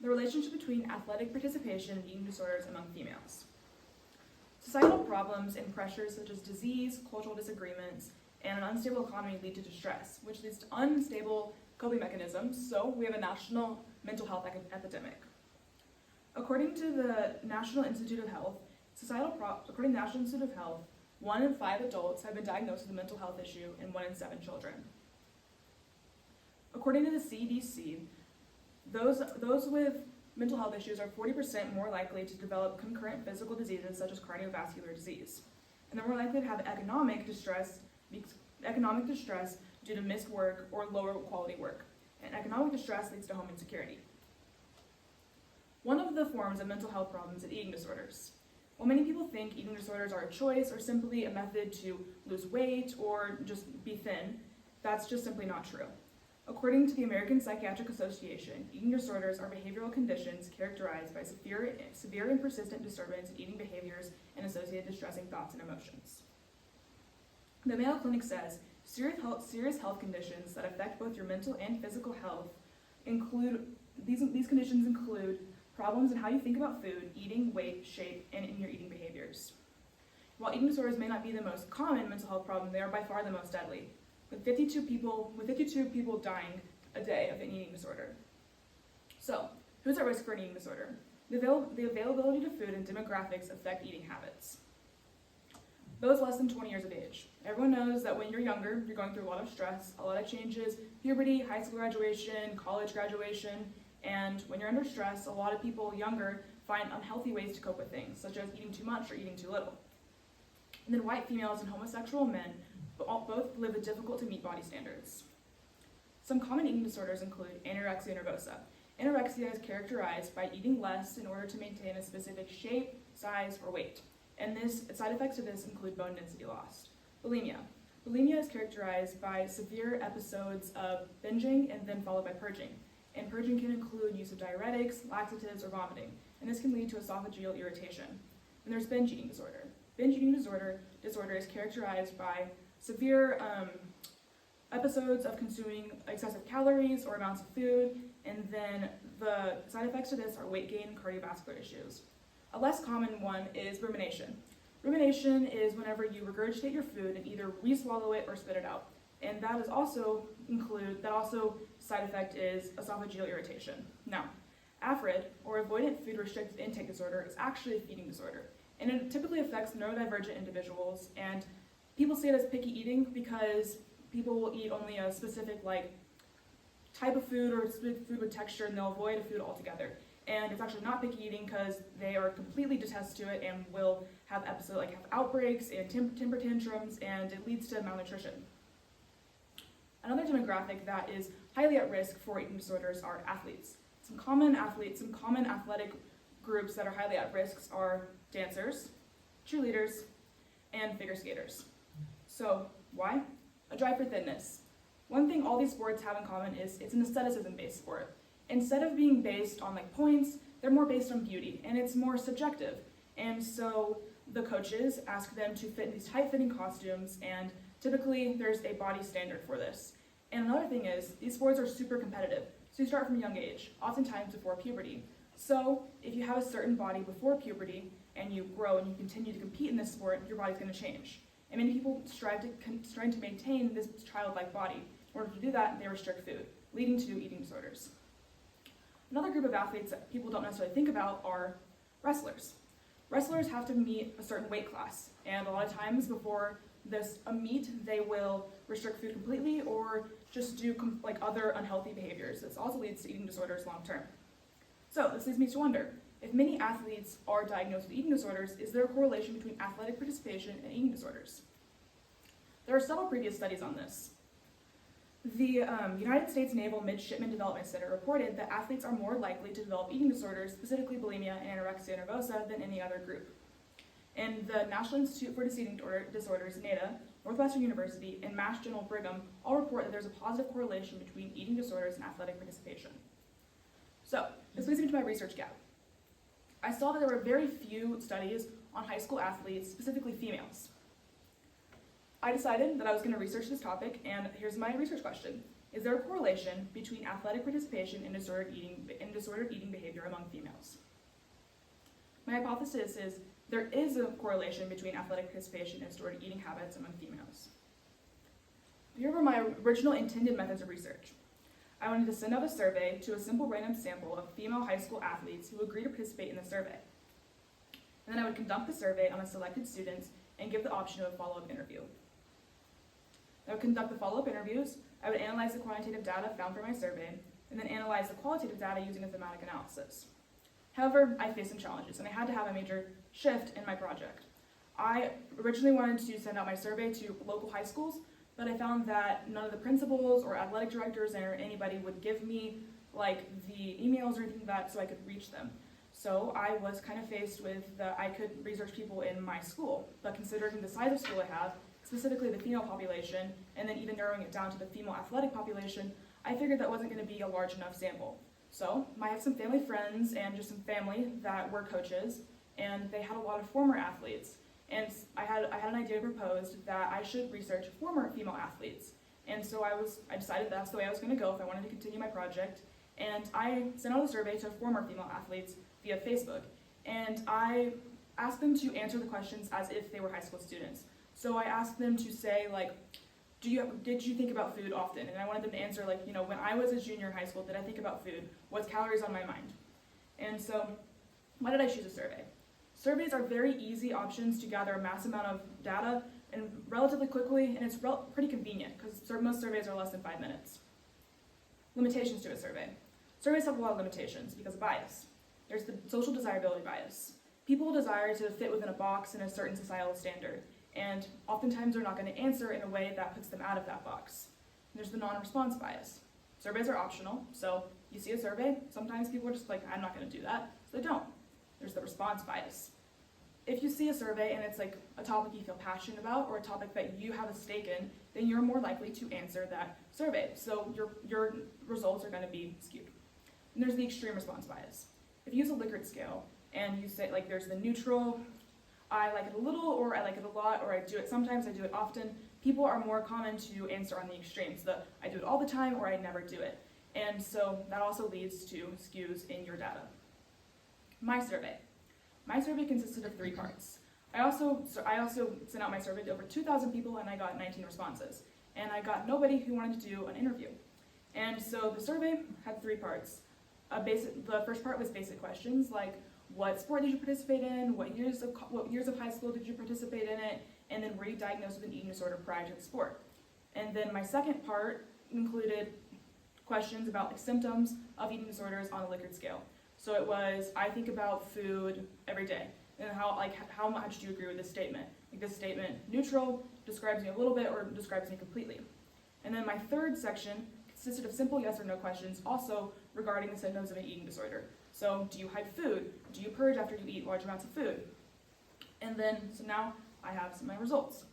the relationship between athletic participation and eating disorders among females. Societal problems and pressures such as disease, cultural disagreements, and an unstable economy lead to distress, which leads to unstable coping mechanisms, so we have a national mental health epidemic. According to the National Institute of Health, 1 in 5 adults have been diagnosed with a mental health issue and 1 in 7 children. According to the CDC, those with mental health issues are 40% more likely to develop concurrent physical diseases such as cardiovascular disease. And they're more likely to have economic distress due to missed work or lower quality work. And economic distress leads to home insecurity. One of the forms of mental health problems is eating disorders. While many people think eating disorders are a choice or simply a method to lose weight or just be thin, that's just simply not true. According to the American Psychiatric Association, eating disorders are behavioral conditions characterized by severe and persistent disturbance in eating behaviors and associated distressing thoughts and emotions. The Mayo Clinic says serious health conditions that affect both your mental and physical health these conditions include problems in how you think about food, eating, weight, shape, and in your eating behaviors. While eating disorders may not be the most common mental health problem, they are by far the most deadly, with 52 people dying a day of an eating disorder. So, who's at risk for an eating disorder? The availability to food and demographics affect eating habits. Those less than 20 years of age. Everyone knows that when you're younger, you're going through a lot of stress, a lot of changes, puberty, high school graduation, college graduation, and when you're under stress, a lot of people younger find unhealthy ways to cope with things, such as eating too much or eating too little. And then white females and homosexual men both live with difficult to meet body standards. Some common eating disorders include anorexia nervosa. Anorexia is characterized by eating less in order to maintain a specific shape, size, or weight. And side effects of this include bone density loss. Bulimia. Bulimia is characterized by severe episodes of binging and then followed by purging. And purging can include use of diuretics, laxatives, or vomiting. And this can lead to esophageal irritation. And there's binge eating disorder. Binge eating disorder is characterized by severe episodes of consuming excessive calories or amounts of food, and then the side effects of this are weight gain and cardiovascular issues. A less common one is rumination. Rumination is whenever you regurgitate your food and either re-swallow it or spit it out. And that is also side effect is esophageal irritation. Now, AFRID, or avoidant food restrictive intake disorder, is actually a feeding disorder. And it typically affects neurodivergent individuals, and people say it as picky eating because people will eat only a specific type of food or food with texture, and they'll avoid a food altogether. And it's actually not picky eating because they are completely detest to it and will have have outbreaks and temper tantrums, and it leads to malnutrition. Another demographic that is highly at risk for eating disorders are athletes. Some common athletic groups that are highly at risk are dancers, cheerleaders, and figure skaters. So why? A drive for thinness. One thing all these sports have in common is it's an aestheticism-based sport. Instead of being based on points, they're more based on beauty, and it's more subjective. And so the coaches ask them to fit in these tight-fitting costumes, and typically there's a body standard for this. And another thing is, these sports are super competitive. So you start from a young age, oftentimes before puberty. So if you have a certain body before puberty, and you grow and you continue to compete in this sport, your body's going to change. And many people strive to maintain this childlike body. In order to do that, they restrict food, leading to eating disorders. Another group of athletes that people don't necessarily think about are wrestlers. Wrestlers have to meet a certain weight class, and a lot of times before a meet, they will restrict food completely or just do other unhealthy behaviors. This also leads to eating disorders long term. So this leads me to wonder, if many athletes are diagnosed with eating disorders, is there a correlation between athletic participation and eating disorders? There are several previous studies on this. The United States Naval Midshipman Development Center reported that athletes are more likely to develop eating disorders, specifically bulimia and anorexia nervosa, than any other group. And the National Institute for Eating Disorders, NADA, Northwestern University, and Mass General Brigham all report that there's a positive correlation between eating disorders and athletic participation. So, this leads me to my research gap. I saw that there were very few studies on high school athletes, specifically females. I decided that I was going to research this topic, and here's my research question. Is there a correlation between athletic participation and disordered eating behavior among females? My hypothesis is there is a correlation between athletic participation and disordered eating habits among females. Here were my original intended methods of research. I wanted to send out a survey to a simple random sample of female high school athletes who agreed to participate in the survey. And then I would conduct the survey on the selected students and give the option of a follow-up interview. I would conduct the follow-up interviews, I would analyze the quantitative data found from my survey, and then analyze the qualitative data using a thematic analysis. However, I faced some challenges, and I had to have a major shift in my project. I originally wanted to send out my survey to local high schools, but I found that none of the principals or athletic directors or anybody would give me like the emails or anything like that so I could reach them. So I was kind of faced with that I could research people in my school, but considering the size of school I have, specifically the female population, and then even narrowing it down to the female athletic population, I figured that wasn't going to be a large enough sample. So I have some family friends and just some family that were coaches, and they had a lot of former athletes. And I had an idea proposed that I should research former female athletes. And so I decided that's the way I was going to go if I wanted to continue my project. And I sent out a survey to former female athletes via Facebook. And I asked them to answer the questions as if they were high school students. So I asked them to say, like, did you think about food often? And I wanted them to answer, like, when I was a junior in high school, did I think about food? What's calories on my mind? And so why did I choose a survey? Surveys are very easy options to gather a mass amount of data and relatively quickly, and it's pretty convenient because most surveys are less than 5 minutes. Limitations to a survey. Surveys have a lot of limitations because of bias. There's the social desirability bias. People desire to fit within a box in a certain societal standard, and oftentimes they're not going to answer in a way that puts them out of that box. And there's the non-response bias. Surveys are optional, so you see a survey, sometimes people are just like, I'm not going to do that, so they don't. There's the response bias. If you see a survey and it's like a topic you feel passionate about or a topic that you have a stake in, then you're more likely to answer that survey. So your results are going to be skewed. And there's the extreme response bias. If you use a Likert scale and you say, like, there's the neutral, I like it a little, or I like it a lot, or I do it sometimes, I do it often, people are more common to answer on the extremes, the I do it all the time or I never do it. And so that also leads to skews in your data. My survey. My survey consisted of 3 parts. I also sent out my survey to over 2,000 people and I got 19 responses. And I got nobody who wanted to do an interview. And so the survey had 3 parts. The first part was basic questions like, what sport did you participate in? What years of high school did you participate in it? And then were you diagnosed with an eating disorder prior to the sport? And then my second part included questions about like symptoms of eating disorders on a Likert scale. So it was, I think about food every day. And how much do you agree with this statement? Like this statement, neutral, describes me a little bit or describes me completely. And then my third section consisted of simple yes or no questions, also regarding the symptoms of an eating disorder. So do you hide food? Do you purge after you eat large amounts of food? And then, so now I have some of my results.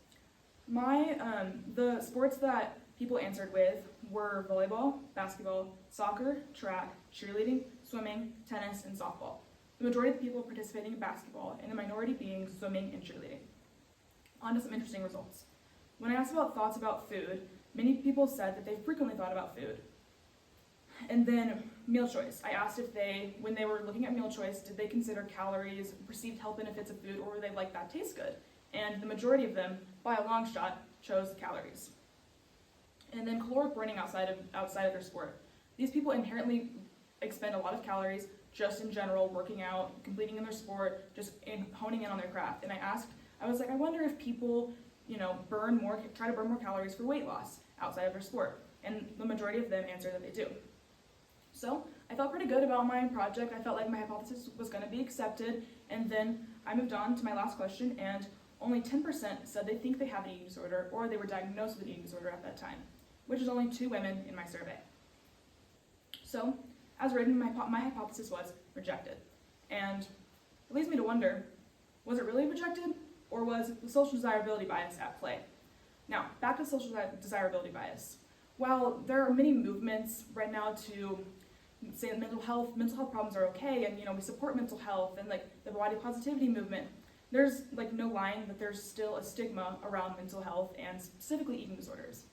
The sports that people answered with were volleyball, basketball, soccer, track, cheerleading, swimming, tennis, and softball. The majority of the people participating in basketball, and the minority being swimming and cheerleading. On to some interesting results. When I asked about thoughts about food, many people said that they frequently thought about food. And then meal choice. I asked if when they were looking at meal choice, did they consider calories, perceived health benefits of food, or were they like, that tastes good? And the majority of them, by a long shot, chose calories. And then caloric burning outside of their sport. These people inherently expend a lot of calories just in general, working out, completing in their sport, just honing in on their craft. And I was like, I wonder if people, try to burn more calories for weight loss outside of their sport. And the majority of them answered that they do. So I felt pretty good about my project. I felt like my hypothesis was going to be accepted. And then I moved on to my last question, and only 10% said they think they have an eating disorder or they were diagnosed with an eating disorder at that time, which is only 2 women in my survey. So, as written, my hypothesis was rejected. And it leads me to wonder, was it really rejected, or was the social desirability bias at play? Now, back to social desirability bias. While there are many movements right now to say that mental health problems are okay, and we support mental health, and like the body positivity movement, there's like no lying that there's still a stigma around mental health and specifically eating disorders.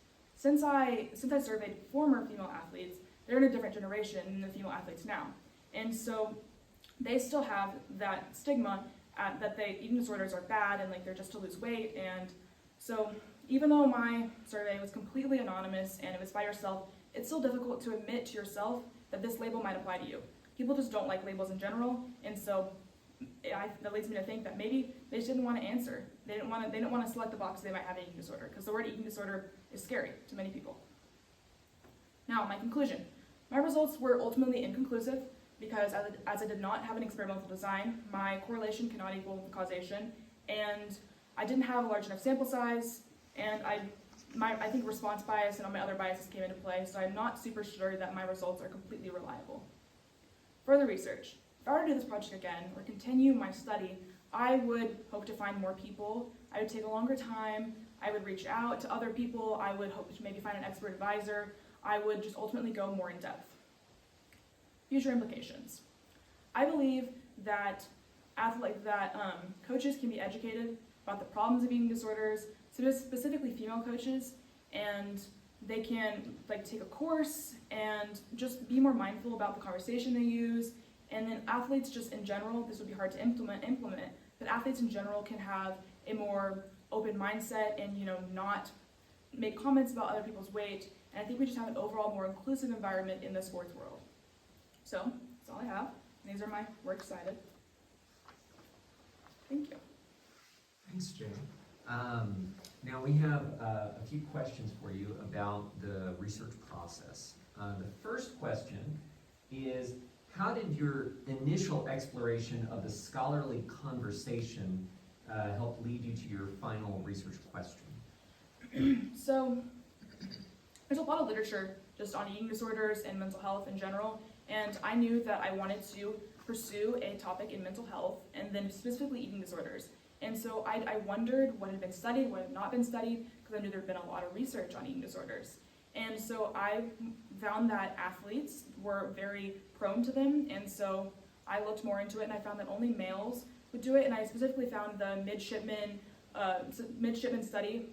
since I surveyed former female athletes, they're in a different generation than the female athletes now. And so they still have that stigma that eating disorders are bad and like they're just to lose weight. And so even though my survey was completely anonymous and it was by yourself, it's still difficult to admit to yourself that this label might apply to you. People just don't like labels in general, and so that leads me to think that maybe they just didn't want to answer. They didn't want to select the box they might have an eating disorder, because the word eating disorder is scary to many people. Now, my conclusion. My results were ultimately inconclusive because as I did not have an experimental design, my correlation cannot equal the causation, and I didn't have a large enough sample size, and I think response bias and all my other biases came into play, so I'm not super sure that my results are completely reliable. Further research. If I were to do this project again or continue my study, I would hope to find more people. I would take a longer time. I would reach out to other people. I would hope to maybe find an expert advisor. I would just ultimately go more in depth. Future implications. I believe that coaches can be educated about the problems of eating disorders, specifically female coaches, and they can take a course and just be more mindful about the conversation they use. And then athletes just in general, this would be hard to implement, but athletes in general can have a more open mindset and not make comments about other people's weight. And I think we just have an overall more inclusive environment in the sports world. So that's all I have. These are my works cited. Thank you. Thanks, Jay. Now we have a few questions for you about the research process. The first question is, how did your initial exploration of the scholarly conversation help lead you to your final research question? So there's a lot of literature just on eating disorders and mental health in general, and I knew that I wanted to pursue a topic in mental health and then specifically eating disorders. And so I wondered what had been studied, what had not been studied, because I knew there had been a lot of research on eating disorders. And so I found that athletes were very prone to them, and so I looked more into it, and I found that only males would do it, and I specifically found the midshipman study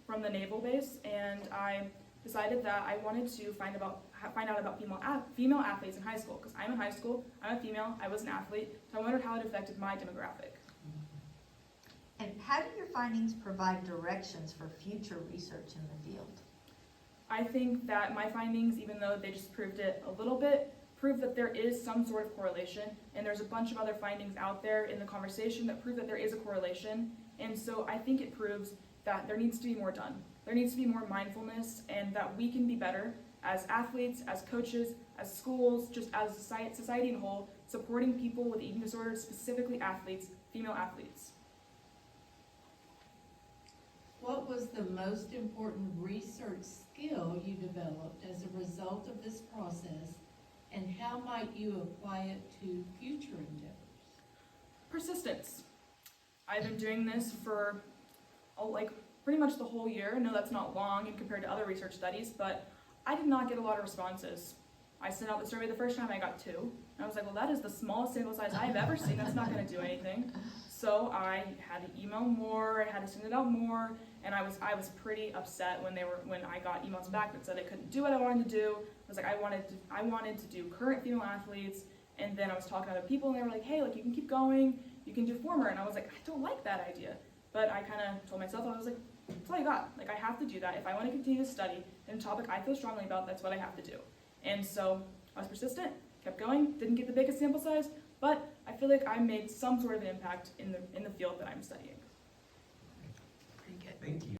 from the naval base, and I decided that I wanted to find out about female athletes in high school, because I'm in high school, I'm a female, I was an athlete, so I wondered how it affected my demographic. And how do your findings provide directions for future research in the field? I think that my findings, even though they just proved it a little bit, prove that there is some sort of correlation, and there's a bunch of other findings out there in the conversation that prove that there is a correlation, and so I think it proves that there needs to be more done. There needs to be more mindfulness, and that we can be better as athletes, as coaches, as schools, just as society in a whole, supporting people with eating disorders, specifically athletes, female athletes. What was the most important research skill you developed as a result of this process, and how might you apply it to future endeavors? Persistence. I've been doing this for pretty much the whole year. I know that's not long in compared to other research studies, but I did not get a lot of responses. I sent out the survey the first time, I got 2. And I was like, well, that is the smallest sample size I've ever seen. That's not going to do anything. So I had to email more, I had to send it out more, and I was pretty upset when I got emails back that said I couldn't do what I wanted to do. I was like, I wanted to do current female athletes, and then I was talking to other people, and they were like, hey, you can keep going, you can do former, and I was like, I don't like that idea. But I kind of told myself, I was like, that's all I got. I have to do that. If I want to continue to study in a topic I feel strongly about, that's what I have to do. And so I was persistent, kept going, didn't get the biggest sample size, but I feel like I made some sort of an impact in the field that I'm studying. Pretty good. Thank you.